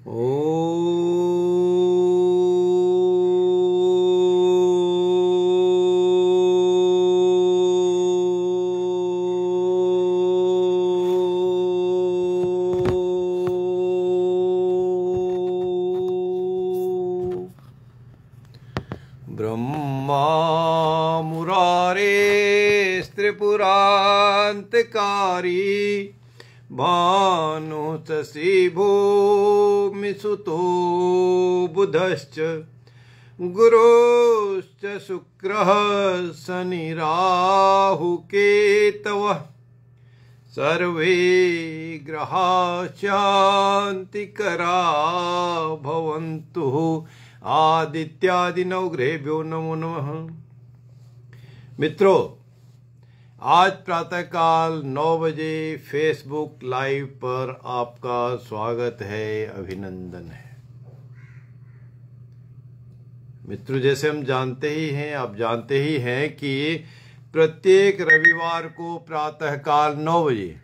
ओ ब्रह्मा मुरारे त्रिपुरान्तकारी भानुशशि भूमिसुतो बुधश्च गुरुश्च शुक्रः शनिराहुकेतवः सर्वे ग्रहा शान्तिकरा भवन्तु। आदित्यादि नवग्रहेभ्यो नमो नमः। मित्रों, आज प्रातःकाल 9 बजे फेसबुक लाइव पर आपका स्वागत है, अभिनंदन है। मित्रों, जैसे हम जानते ही हैं, आप जानते ही हैं कि प्रत्येक रविवार को प्रातःकाल 9 बजे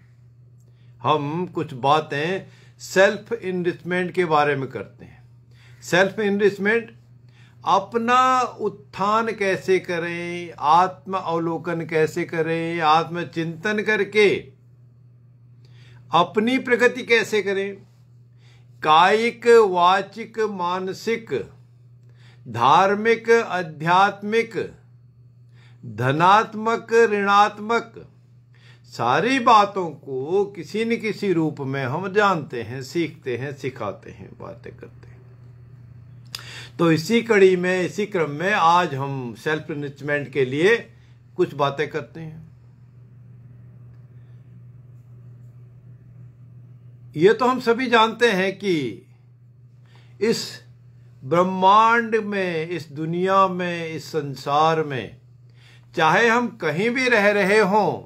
हम कुछ बातें सेल्फ इनरिचमेंट के बारे में करते हैं। सेल्फ इनरिचमेंट, अपना उत्थान कैसे करें, आत्म अवलोकन कैसे करें, आत्मचिंतन करके अपनी प्रगति कैसे करें, कायिक वाचिक मानसिक धार्मिक आध्यात्मिक धनात्मक ऋणात्मक सारी बातों को किसी न किसी रूप में हम जानते हैं, सीखते हैं, सिखाते हैं, बातें करते हैं। तो इसी कड़ी में, इसी क्रम में आज हम सेल्फ इनरिचमेंट के लिए कुछ बातें करते हैं। ये तो हम सभी जानते हैं कि इस ब्रह्मांड में, इस दुनिया में, इस संसार में, चाहे हम कहीं भी रह रहे हों,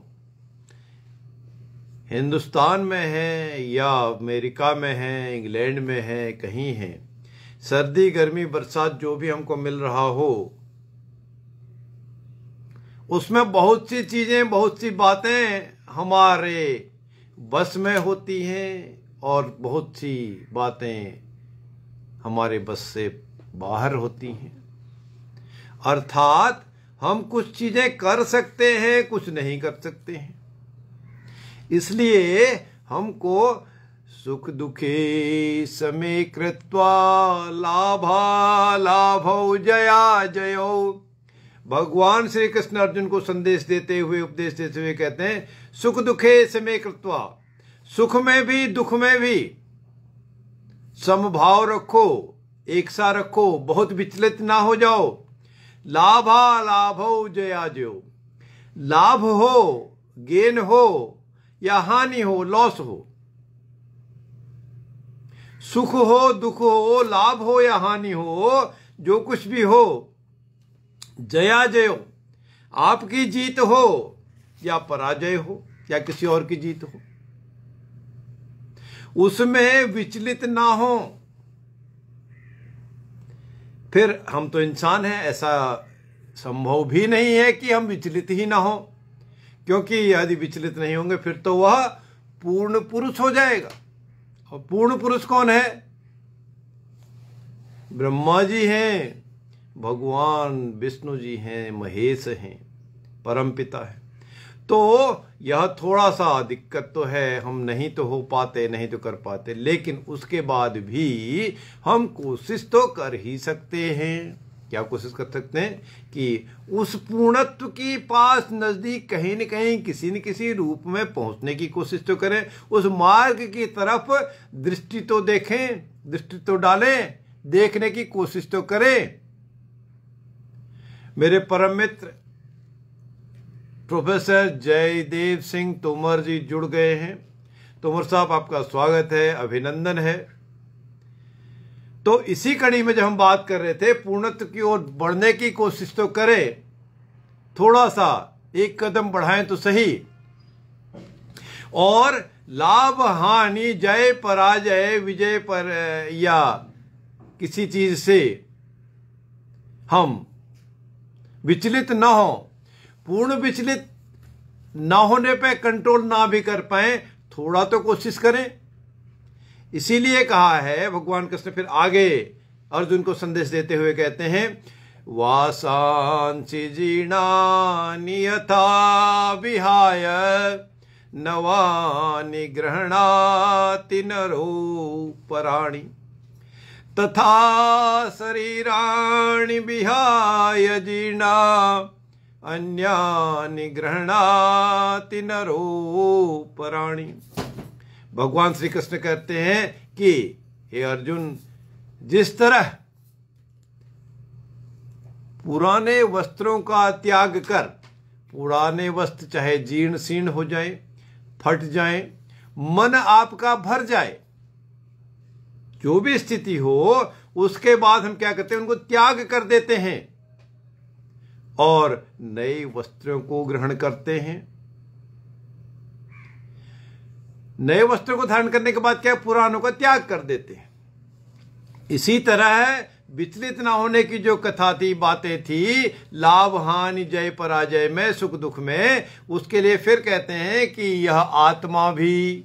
हिंदुस्तान में हैं या अमेरिका में हैं, इंग्लैंड में हैं, कहीं हैं, सर्दी गर्मी बरसात जो भी हमको मिल रहा हो, उसमें बहुत सी चीजें, बहुत सी बातें हमारे बस में होती हैं और बहुत सी बातें हमारे बस से बाहर होती हैं। अर्थात हम कुछ चीजें कर सकते हैं, कुछ नहीं कर सकते हैं। इसलिए हमको सुख दुखे समे कृत्वा लाभालाभौ जया जयो, भगवान श्री कृष्ण अर्जुन को संदेश देते हुए, उपदेश देते हुए कहते हैं, सुख दुखे समे कृत्वा, सुख में भी दुख में भी समभाव रखो, एक सा रखो, बहुत विचलित ना हो जाओ। लाभालाभौ जया जयो, लाभ हो, गेन हो या हानि हो, लॉस हो, सुख हो, दुख हो, लाभ हो या हानि हो, जो कुछ भी हो, जया जयो, आपकी जीत हो या पराजय हो या किसी और की जीत हो, उसमें विचलित ना हो। फिर हम तो इंसान हैं, ऐसा संभव भी नहीं है कि हम विचलित ही ना हो, क्योंकि यदि विचलित नहीं होंगे फिर तो वह पूर्ण पुरुष हो जाएगा। और पूर्ण पुरुष कौन है? ब्रह्मा जी हैं, भगवान विष्णु जी हैं, महेश हैं, परमपिता है। तो यह थोड़ा सा दिक्कत तो है, हम नहीं तो हो पाते, नहीं तो कर पाते, लेकिन उसके बाद भी हम कोशिश तो कर ही सकते हैं। क्या कोशिश कर सकते हैं? कि उस पूर्णत्व के पास नजदीक कहीं न कहीं किसी न किसी रूप में पहुंचने की कोशिश तो करें, उस मार्ग की तरफ दृष्टि तो देखें, दृष्टि तो डालें, देखने की कोशिश तो करें। मेरे परम मित्र प्रोफेसर जयदेव सिंह तोमर जी जुड़ गए हैं। तोमर साहब, आपका स्वागत है, अभिनंदन है। तो इसी कड़ी में जब हम बात कर रहे थे, पूर्णत्व की ओर बढ़ने की कोशिश तो करें, थोड़ा सा एक कदम बढ़ाएं तो सही। और लाभ हानि, जय पराजय, विजय पर या किसी चीज से हम विचलित न हो, पूर्ण विचलित न होने पे कंट्रोल ना भी कर पाए, थोड़ा तो कोशिश करें। इसीलिए कहा है भगवान कृष्ण फिर आगे अर्जुन को संदेश देते हुए कहते हैं, वासांसि जीर्णानि यथा विहाय नवानि गृह्णाति नरो पराणि तथा शरीराणि विहाय जीर्णा अन्यानि गृह्णाति नरो पराणि। भगवान श्री कृष्ण कहते हैं कि हे अर्जुन, जिस तरह पुराने वस्त्रों का त्याग कर, पुराने वस्त्र चाहे जीर्ण शीर्ण हो जाए, फट जाए, मन आपका भर जाए, जो भी स्थिति हो, उसके बाद हम क्या करते हैं, उनको त्याग कर देते हैं और नए वस्त्रों को ग्रहण करते हैं। नए वस्त्रों को धारण करने के बाद क्या, पुरानों का त्याग कर देते हैं। इसी तरह विचलित ना होने की जो कथा थी, बातें थी, लाभ हानि जय पराजय में, सुख दुख में, उसके लिए फिर कहते हैं कि यह आत्मा भी,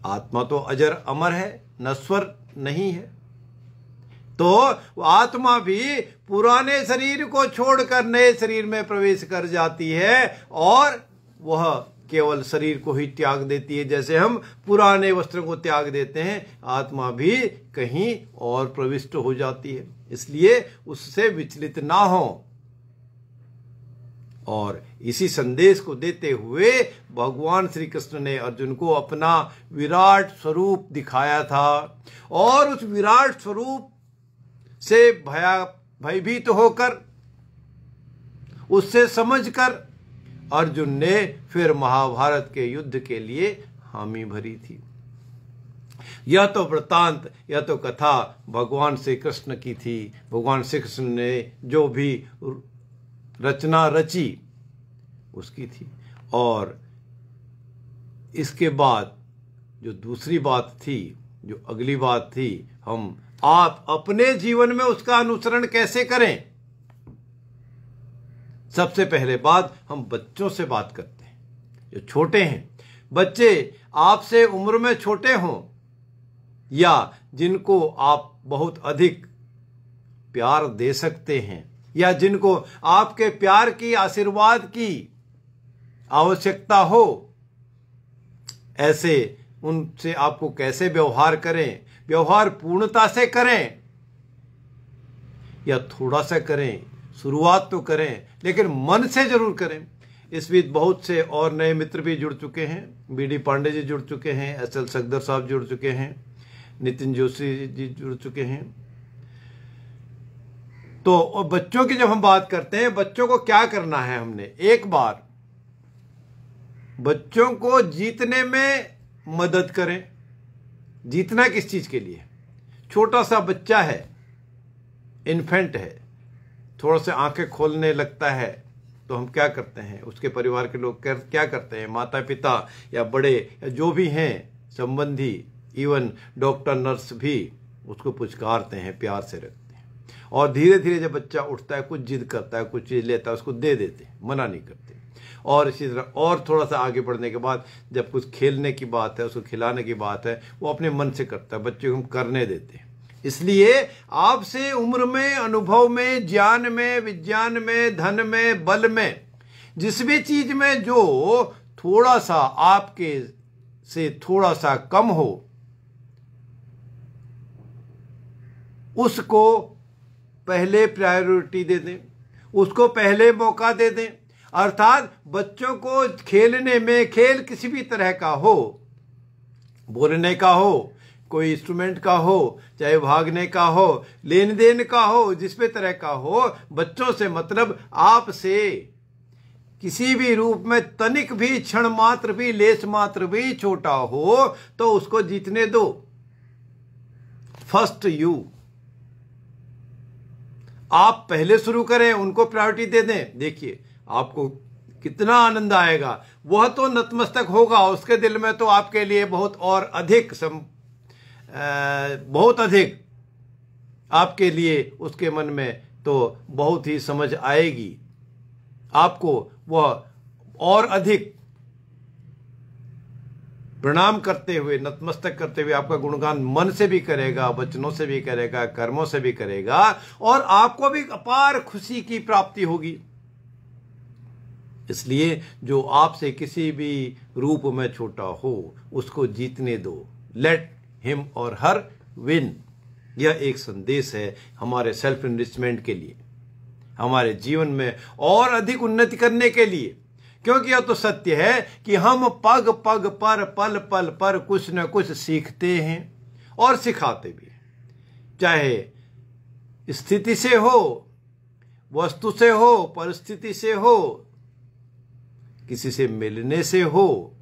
आत्मा तो अजर अमर है, नश्वर नहीं है, तो आत्मा भी पुराने शरीर को छोड़कर नए शरीर में प्रवेश कर जाती है और वह केवल शरीर को ही त्याग देती है। जैसे हम पुराने वस्त्रों को त्याग देते हैं, आत्मा भी कहीं और प्रविष्ट हो जाती है। इसलिए उससे विचलित ना हो। और इसी संदेश को देते हुए भगवान श्री कृष्ण ने अर्जुन को अपना विराट स्वरूप दिखाया था और उस विराट स्वरूप से भयभीत होकर, उससे समझकर अर्जुन ने फिर महाभारत के युद्ध के लिए हामी भरी थी। यह तो वृत्तांत, यह तो कथा भगवान श्री कृष्ण की थी। भगवान श्री कृष्ण ने जो भी रचना रची उसकी थी। और इसके बाद जो दूसरी बात थी, जो अगली बात थी, आप अपने जीवन में उसका अनुसरण कैसे करें। सबसे पहले बात, हम बच्चों से बात करते हैं जो छोटे हैं। बच्चे आपसे उम्र में छोटे हों या जिनको आप बहुत अधिक प्यार दे सकते हैं या जिनको आपके प्यार की, आशीर्वाद की आवश्यकता हो, ऐसे उनसे आपको कैसे व्यवहार करें। व्यवहार पूर्णता से करें या थोड़ा सा करें, शुरुआत तो करें, लेकिन मन से जरूर करें। इस बीच बहुत से और नए मित्र भी जुड़ चुके हैं। बीडी पांडे जी जुड़ चुके हैं, एसएल सगदर साहब जुड़ चुके हैं, नितिन जोशी जी जुड़ चुके हैं। तो और बच्चों की जब हम बात करते हैं, बच्चों को क्या करना है, हमने एक बार बच्चों को जीतने में मदद करें। जीतना किस चीज के लिए? छोटा सा बच्चा है, इन्फेंट है, थोड़ा सा आंखें खोलने लगता है, तो हम क्या करते हैं, उसके परिवार के लोग क्या करते हैं, माता पिता या बड़े या जो भी हैं संबंधी, इवन डॉक्टर नर्स भी उसको पुचकारते हैं, प्यार से रखते हैं। और धीरे धीरे जब बच्चा उठता है, कुछ जिद करता है, कुछ चीज लेता है, उसको दे देते हैं, मना नहीं करते। और इसी तरह और थोड़ा सा आगे बढ़ने के बाद जब कुछ खेलने की बात है, उसको खिलाने की बात है, वो अपने मन से करता है, बच्चे को हम करने देते हैं। इसलिए आपसे उम्र में, अनुभव में, ज्ञान में, विज्ञान में, धन में, बल में, जिस भी चीज में जो थोड़ा सा आपके से थोड़ा सा कम हो, उसको पहले प्रायोरिटी दे दें, उसको पहले मौका दे दें। अर्थात बच्चों को खेलने में, खेल किसी भी तरह का हो, बोलने का हो, कोई इंस्ट्रूमेंट का हो, चाहे भागने का हो, लेन देन का हो, जिस भी तरह का हो, बच्चों से मतलब आपसे किसी भी रूप में तनिक भी, क्षण मात्र भी, लेश मात्र भी छोटा हो, तो उसको जीतने दो। फर्स्ट यू, आप पहले शुरू करें, उनको प्रायोरिटी दे दें। देखिए आपको कितना आनंद आएगा। वह तो नतमस्तक होगा, उसके दिल में तो आपके लिए बहुत और अधिक बहुत अधिक आपके लिए उसके मन में तो बहुत ही समझ आएगी। आपको वह और अधिक प्रणाम करते हुए, नतमस्तक करते हुए आपका गुणगान मन से भी करेगा, वचनों से भी करेगा, कर्मों से भी करेगा, और आपको भी अपार खुशी की प्राप्ति होगी। इसलिए जो आपसे किसी भी रूप में छोटा हो उसको जीतने दो। लेट हिम और हर विन। यह एक संदेश है हमारे सेल्फ इनरिचमेंट के लिए, हमारे जीवन में और अधिक उन्नति करने के लिए। क्योंकि यह तो सत्य है कि हम पग पग पर, पल पल पर कुछ न कुछ सीखते हैं और सिखाते भी हैं। चाहे स्थिति से हो, वस्तु से हो, परिस्थिति से हो, किसी से मिलने से हो,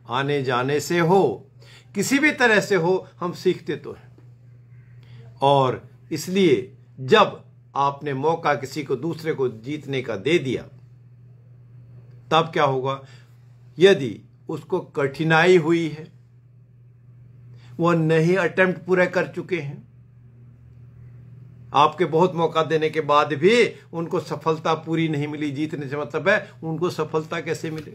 आने जाने से हो, किसी भी तरह से हो, हम सीखते तो हैं। और इसलिए जब आपने मौका किसी को, दूसरे को जीतने का दे दिया, तब क्या होगा? यदि उसको कठिनाई हुई है, वह नहीं अटेम्प्ट पूरे कर चुके हैं, आपके बहुत मौका देने के बाद भी उनको सफलता पूरी नहीं मिली, जीतने से मतलब है उनको सफलता कैसे मिले,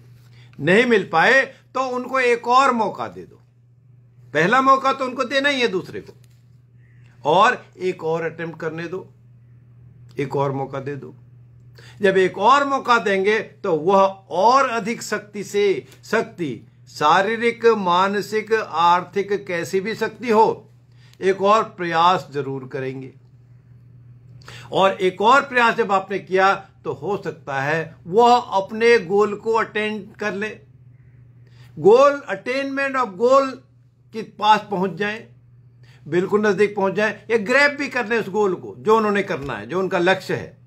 नहीं मिल पाए, तो उनको एक और मौका दे दो। पहला मौका तो उनको देना ही है दूसरे को, और एक और अटेम्प्ट करने दो, एक और मौका दे दो। जब एक और मौका देंगे तो वह और अधिक शक्ति, शारीरिक, मानसिक, आर्थिक, कैसी भी शक्ति हो, एक और प्रयास जरूर करेंगे। और एक और प्रयास जब आपने किया तो हो सकता है वह अपने गोल को अटेंड कर ले, गोल, अटेनमेंट ऑफ गोल के पास पहुंच जाए, बिल्कुल नजदीक पहुंच जाए, या ग्रैब भी कर ले उस गोल को जो उन्होंने करना है, जो उनका लक्ष्य है।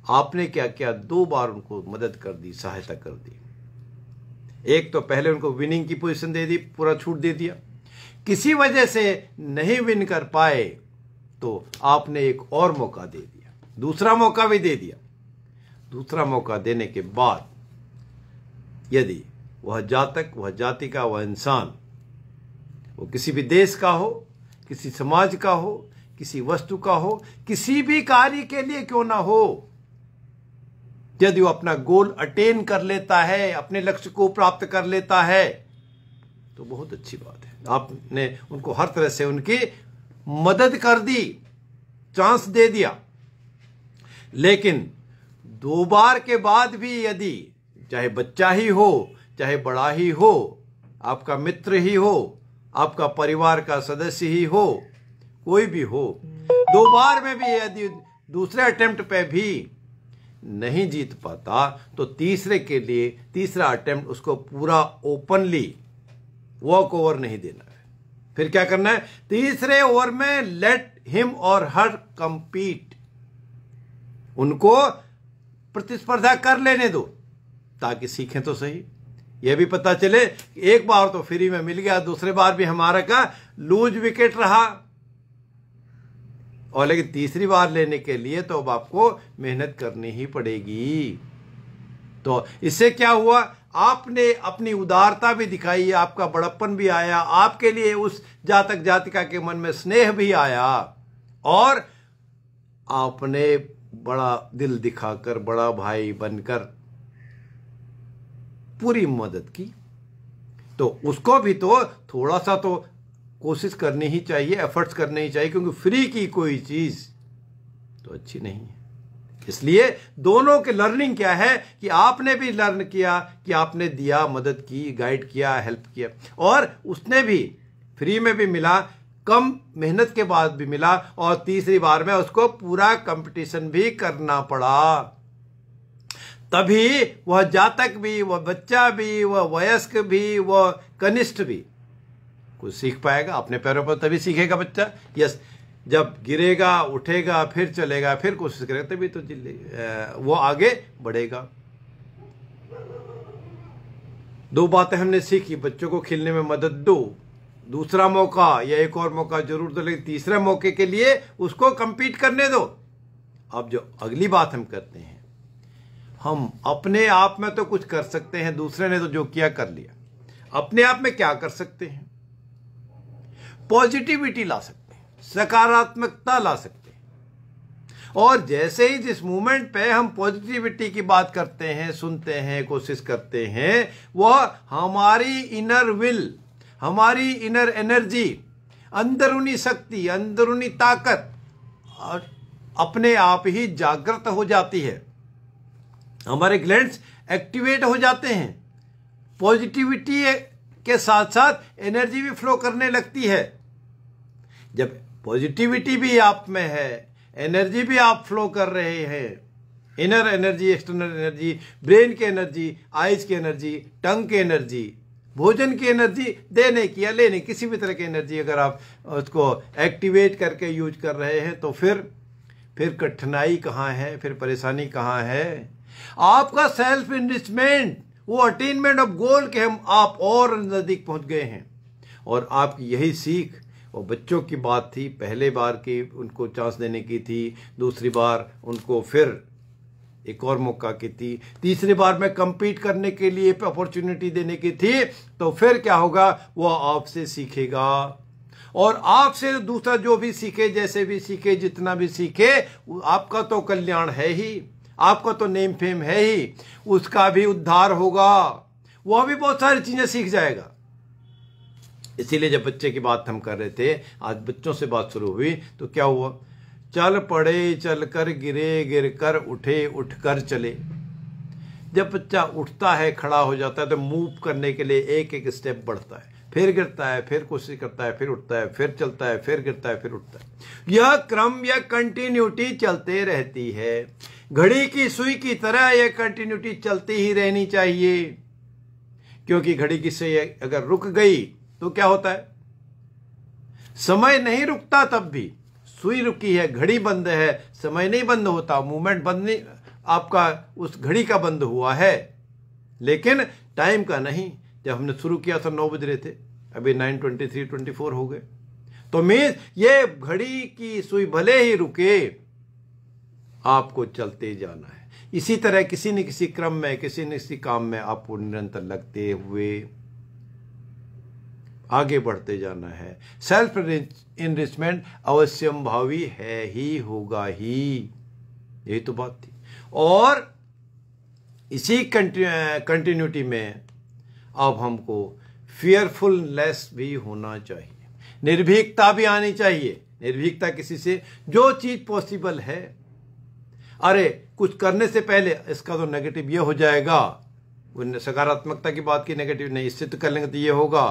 आपने क्या किया? 2 बार उनको मदद कर दी, सहायता कर दी। एक तो पहले उनको विनिंग की पोजीशन दे दी, पूरा छूट दे दिया। किसी वजह से नहीं विन कर पाए तो आपने एक और मौका दे दिया, दूसरा मौका भी दे दिया। दूसरा मौका देने के बाद यदि वह जातक, वह जाति का, वह इंसान, वो किसी भी देश का हो, किसी समाज का हो, किसी वस्तु का हो, किसी भी कार्य के लिए क्यों ना हो, यदि वो अपना गोल अटेन कर लेता है, अपने लक्ष्य को प्राप्त कर लेता है, तो बहुत अच्छी बात है। आपने उनको हर तरह से उनकी मदद कर दी, चांस दे दिया। लेकिन 2 बार के बाद भी यदि, चाहे बच्चा ही हो, चाहे बड़ा ही हो, आपका मित्र ही हो, आपका परिवार का सदस्य ही हो, कोई भी हो, 2 बार में भी यदि दूसरे अटेम्प्ट पे भी नहीं जीत पाता, तो तीसरे के लिए, तीसरा अटेम्प्ट उसको पूरा ओपनली वॉक ओवर नहीं देना है। फिर क्या करना है? तीसरे ओवर में लेट हिम और हर कंपीट, उनको प्रतिस्पर्धा कर लेने दो, ताकि सीखें तो सही। यह भी पता चले एक बार तो फ्री में मिल गया, दूसरे बार भी हमारा का लूज विकेट रहा, और लेकिन तीसरी बार लेने के लिए तो अब आपको मेहनत करनी ही पड़ेगी। तो इससे क्या हुआ? आपने अपनी उदारता भी दिखाई, आपका बड़प्पन भी आया, आपके लिए उस जातक जातिका के मन में स्नेह भी आया, और आपने बड़ा दिल दिखाकर, बड़ा भाई बनकर पूरी मदद की। तो उसको भी तो थोड़ा सा तो कोशिश करनी ही चाहिए, एफर्ट्स करने ही चाहिए, क्योंकि फ्री की कोई चीज तो अच्छी नहीं है। इसलिए दोनों के लर्निंग क्या है कि आपने भी लर्न किया कि आपने दिया, मदद की, गाइड किया, हेल्प किया, और उसने भी फ्री में भी मिला, कम मेहनत के बाद भी मिला, और तीसरी बार में उसको पूरा कंपटीशन भी करना पड़ा। तभी वह जातक भी, वह बच्चा भी, वह वयस्क भी, वह कनिष्ठ भी कुछ सीख पाएगा। अपने पैरों पर तभी सीखेगा बच्चा। यस, जब गिरेगा, उठेगा, फिर चलेगा, फिर कोशिश करेगा, तभी तो वो आगे बढ़ेगा। 2 बातें हमने सीखी, बच्चों को खेलने में मदद दो, दूसरा मौका या एक और मौका जरूर दो, लेकिन तीसरे मौके के लिए उसको कंपीट करने दो। अब जो अगली बात हम करते हैं, हम अपने आप में तो कुछ कर सकते हैं, दूसरे ने तो जो किया कर लिया। अपने आप में क्या कर सकते हैं? पॉजिटिविटी ला सकते हैं, सकारात्मकता ला सकते हैं, और जैसे ही जिस मूवमेंट पे हम पॉजिटिविटी की बात करते हैं, सुनते हैं, कोशिश करते हैं, वह हमारी इनर विल, हमारी इनर एनर्जी, अंदरूनी शक्ति, अंदरूनी ताकत और अपने आप ही जागृत हो जाती है। हमारे ग्लैंड्स एक्टिवेट हो जाते हैं। पॉजिटिविटी के साथ साथ एनर्जी भी फ्लो करने लगती है। जब पॉजिटिविटी भी आप में है, एनर्जी भी आप फ्लो कर रहे हैं, inner energy, external energy, brain की एनर्जी, आइज की एनर्जी, टंग की एनर्जी, भोजन की एनर्जी, देने की या लेने किसी भी तरह की एनर्जी अगर आप उसको एक्टिवेट करके यूज कर रहे हैं तो फिर कठिनाई कहाँ है, फिर परेशानी कहाँ है? आपका सेल्फ इनरिचमेंट, वो अटेनमेंट ऑफ गोल के हम आप और नजदीक पहुंच गए हैं। और आपकी यही सीख, वो बच्चों की बात थी, पहले बार की उनको चांस देने की थी, दूसरी बार उनको फिर एक और मौका की थी, तीसरी बार में compete करने के लिए अपॉर्चुनिटी देने की थी, तो फिर क्या होगा? वो आपसे सीखेगा और आपसे दूसरा जो भी सीखे, जैसे भी सीखे, जितना भी सीखे, आपका तो कल्याण है ही, आपका तो नेम फेम है ही, उसका भी उद्धार होगा, वह भी बहुत सारी चीजें सीख जाएगा। इसीलिए जब बच्चे की बात हम कर रहे थे, आज बच्चों से बात शुरू हुई तो क्या हुआ? चल पड़े चल कर गिरे, गिर कर उठे, उठ कर चले। जब बच्चा उठता है, खड़ा हो जाता है, तो मूव करने के लिए एक एक स्टेप बढ़ता है, फिर गिरता है, फिर कोशिश करता है, फिर उठता है, फिर चलता है, फिर गिरता है, फिर उठता है। यह क्रम या कंटिन्यूटी चलते रहती है। घड़ी की सुई की तरह यह कंटिन्यूटी चलती ही रहनी चाहिए, क्योंकि घड़ी की सुई अगर रुक गई तो क्या होता है? समय नहीं रुकता, तब भी सुई रुकी है, घड़ी बंद है, समय नहीं बंद होता, मूवमेंट बंद नहीं, आपका उस घड़ी का बंद हुआ है, लेकिन टाइम का नहीं। जब हमने शुरू किया था 9 बज रहे थे, अभी 9:23, 24 हो गए। तो मीन्स ये घड़ी की सुई भले ही रुके, आपको चलते जाना है। इसी तरह किसी न किसी क्रम में, किसी न किसी काम में आपको निरंतर लगते हुए आगे बढ़ते जाना है। सेल्फ इनरिचमेंट अवश्यम भावी है ही, होगा ही, यही तो बात थी। और इसी कंटिन्यूटी में अब हमको फियरफुलनेस भी होना चाहिए, निर्भीकता भी आनी चाहिए। निर्भीकता किसी से, जो चीज पॉसिबल है, अरे कुछ करने से पहले इसका तो नेगेटिव ये हो जाएगा, सकारात्मकता की बात की, नेगेटिव नहीं, इससे तो कर लेंगे तो ये होगा।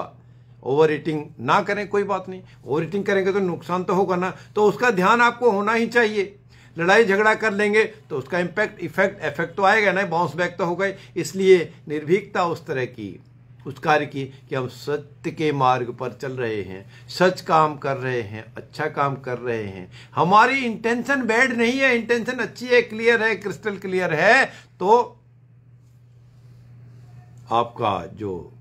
ओवर ईटिंग ना करें, कोई बात नहीं, ओवर ईटिंग करेंगे तो नुकसान तो होगा ना, तो उसका ध्यान आपको होना ही चाहिए। लड़ाई झगड़ा कर लेंगे तो उसका इफेक्ट तो आएगा ना, बाउंस बैक तो होगा ही। इसलिए निर्भीकता उस तरह की, उस कार्य की कि हम सत्य के मार्ग पर चल रहे हैं, सच काम कर रहे हैं, अच्छा काम कर रहे हैं, हमारी इंटेंशन बैड नहीं है, इंटेंशन अच्छी है, क्लियर है, क्रिस्टल क्लियर है, तो आपका जो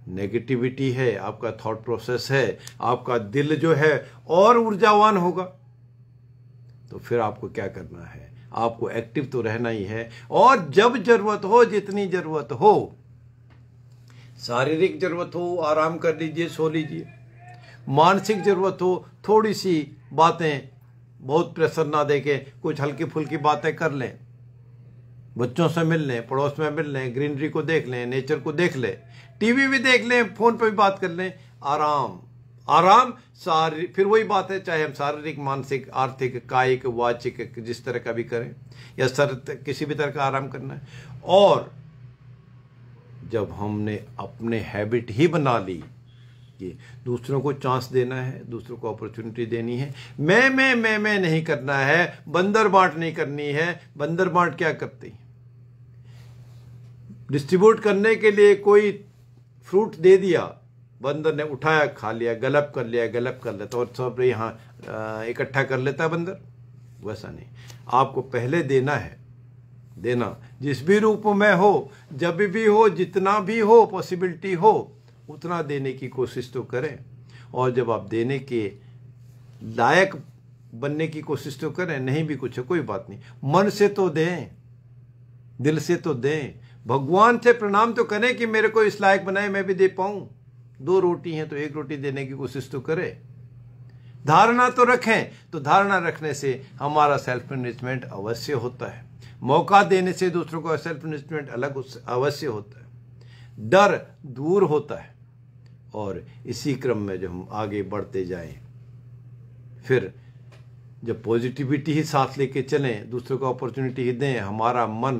नेगेटिविटी है, आपका थॉट प्रोसेस है, आपका दिल जो है और ऊर्जावान होगा। तो फिर आपको क्या करना है? आपको एक्टिव तो रहना ही है, और जब जरूरत हो, जितनी जरूरत हो, शारीरिक जरूरत हो आराम कर लीजिए, सो लीजिए, मानसिक जरूरत हो थोड़ी सी बातें, बहुत प्रेशर ना देके कुछ हल्की फुल्की बातें कर लें, बच्चों से मिल लें, पड़ोस में मिल लें, ग्रीनरी को देख लें, नेचर को देख लें, टीवी भी देख लें, फोन पर भी बात कर लें, आराम आराम। फिर वही बात है, चाहे हम शारीरिक, मानसिक, आर्थिक, कायिक, वाचिक, जिस तरह का भी करें, या किसी भी तरह का आराम करना है। और जब हमने अपने हैबिट ही बना ली कि दूसरों को चांस देना है, दूसरों को अपॉर्चुनिटी देनी है, मैं नहीं करना है, बंदर बांट नहीं करनी है। बंदर बांट क्या करते हैं? डिस्ट्रीब्यूट करने के लिए कोई फ्रूट दे दिया, बंदर ने उठाया, खा लिया, गलप कर लेता और सब यहाँ इकट्ठा कर लेता है बंदर। वैसा नहीं, आपको पहले देना है, देना जिस भी रूप में हो, जब भी हो, जितना भी हो, पॉसिबिलिटी हो, उतना देने की कोशिश तो करें। और जब आप देने के लायक बनने की कोशिश तो करें, नहीं भी कुछ है कोई बात नहीं, मन से तो दें, दिल से तो दें, भगवान से प्रणाम तो करें कि मेरे को इस लायक बनाए, मैं भी दे पाऊं। 2 रोटी हैं तो 1 रोटी देने की कोशिश तो करें। धारणा तो रखें, तो धारणा रखने से हमारा सेल्फ मैनेजमेंट अवश्य होता है। मौका देने से दूसरों को सेल्फ मैनेजमेंट अलग अवश्य होता है। डर दूर होता है और इसी क्रम में जब हम आगे बढ़ते जाएं, फिर जब पॉजिटिविटी ही साथ लेके चलें, दूसरों को अपॉर्चुनिटी ही दें, हमारा मन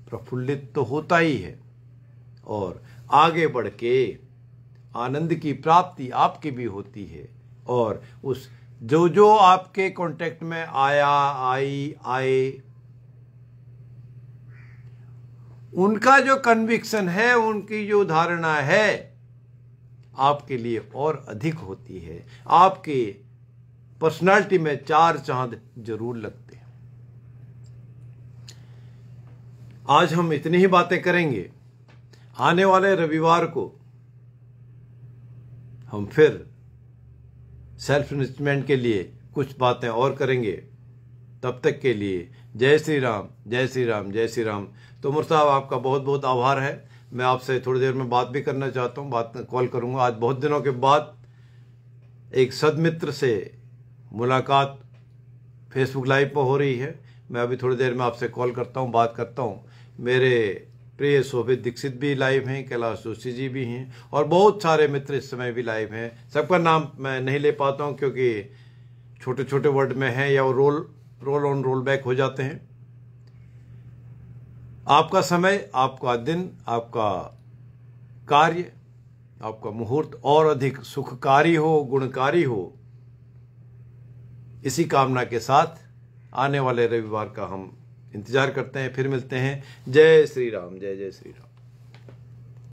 प्रफुल्लित तो होता ही है और आगे बढ़ के आनंद की प्राप्ति आपकी भी होती है। और उस जो आपके कांटेक्ट में आए उनका जो कन्विक्शन है, उनकी जो धारणा है, आपके लिए और अधिक होती है। आपके पर्सनालिटी में 4 चांद जरूर लगते हैं। आज हम इतनी ही बातें करेंगे। आने वाले रविवार को हम फिर सेल्फ मैनेजमेंट के लिए कुछ बातें और करेंगे। तब तक के लिए जय श्री राम, जय श्री राम, जय श्री राम। तोमर साहब, आपका बहुत बहुत आभार है। मैं आपसे थोड़ी देर में बात भी करना चाहता हूँ, बात कॉल करूँगा। आज बहुत दिनों के बाद एक सदमित्र से मुलाकात फेसबुक लाइव पर हो रही है। मैं अभी थोड़ी देर में आपसे कॉल करता हूँ, बात करता हूँ। मेरे प्रिय शोभित दीक्षित भी लाइव हैं, कैलाश जोशी जी भी हैं और बहुत सारे मित्र इस समय भी लाइव हैं। सबका नाम मैं नहीं ले पाता हूँ क्योंकि छोटे छोटे वर्ड में है या वो रोल ऑन रोल बैक हो जाते हैं। आपका समय, आपका दिन, आपका कार्य, आपका मुहूर्त और अधिक सुखकारी हो, गुणकारी हो, इसी कामना के साथ आने वाले रविवार का हम इंतजार करते हैं। फिर मिलते हैं। जय श्री राम, जय जय श्री राम।